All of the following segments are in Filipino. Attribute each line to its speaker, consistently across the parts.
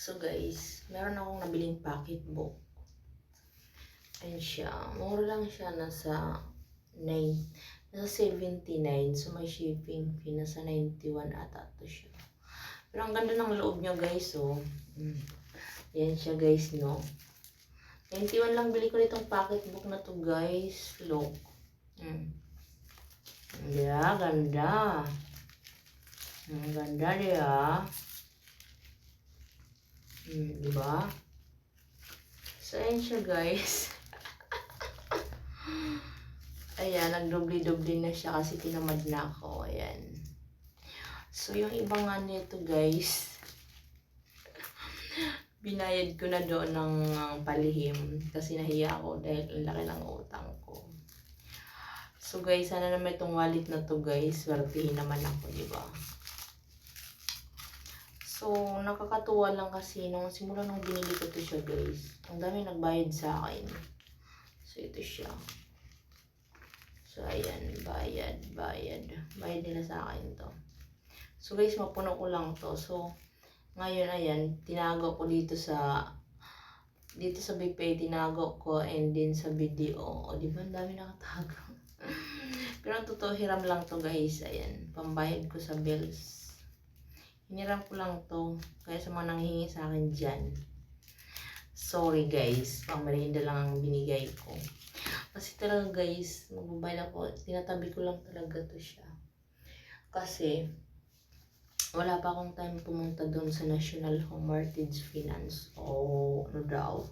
Speaker 1: So guys, meron akong nabiling pocketbook. Ayan siya. Mura lang siya. Nasa 79. So may shipping fee. Nasa 91 ata to siya. Pero ang ganda ng loob niya guys. Oh. Ayan siya guys, no. 91 lang bili ko nitong pocketbook na to guys. Look. Yeah, ganda. Ang ganda diba? Diba? So, ayan siya guys. Ayan, nagdobli-dobli na siya kasi tinamad na ako. Ayan. So, yung ibang nga nito guys, binayad ko na doon ng palihim kasi nahiya ako dahil ang laki ng utang ko. So guys, sana naman itong wallet na to guys, swertihin naman ako, diba? So, nakakatuwa lang kasi nung simula nung binili ko to siya guys, ang dami nagbayad sa akin. So, ito siya. So, ayan, bayad nila sa akin to. So guys, mapuno ko lang to. So, ngayon, ayan, tinago ko dito sa BPay, tinago ko, and din sa video. O, diba, ang dami nakatago. Pero ang totoo, hiram lang to guys. Ayan, pambayad ko sa bills. Hiniram ko lang to. Kaya sa mga nanghihingi sa akin dyan, sorry guys, pang merienda lang ang binigay ko. Kasi talaga guys, magbabayad ako, tinatabi ko lang talaga to siya. Kasi, wala pa akong time pumunta doon sa National Home Mortgage Finance. O, ano daw.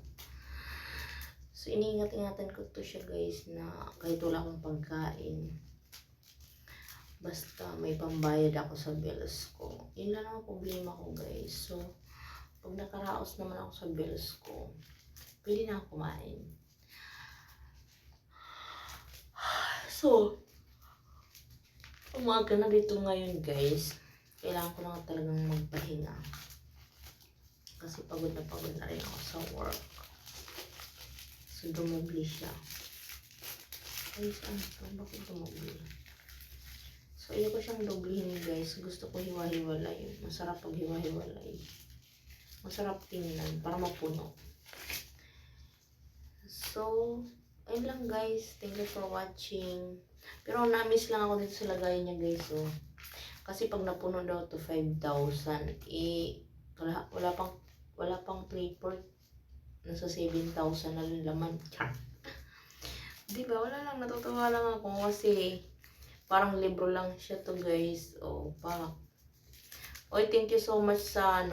Speaker 1: So, iniingat-ingatan ko to siya guys na kahit wala akong pagkain, basta may pambayad ako sa bills ko. Yun lang ang problema ko guys. So, pag nakaraos naman ako sa bills ko, pwede na ako kumain. So, umaga na dito ngayon guys. Kailangan ko lang talagang magpahinga. Kasi pagod na rin ako sa work. So, dumubli siya. Ay, saan ito? Bakit dumubli? So, ayoko siyang doblihin guys. Gusto ko hiwa-hiwalay. Masarap pag hiwa-hiwalay. Masarap tingnan para mapuno. So, ayun lang guys. Thank you for watching. Pero na-miss lang ako dito sa lagayan niya guys. Oh. Kasi pag napuno daw to 5,000, wala pang 3/4. Nasa 7,000 na laman. Diba? Wala lang. Natutuwa lang ako kasi parang libro lang siya to guys. O, parang. Oy, thank you so much sa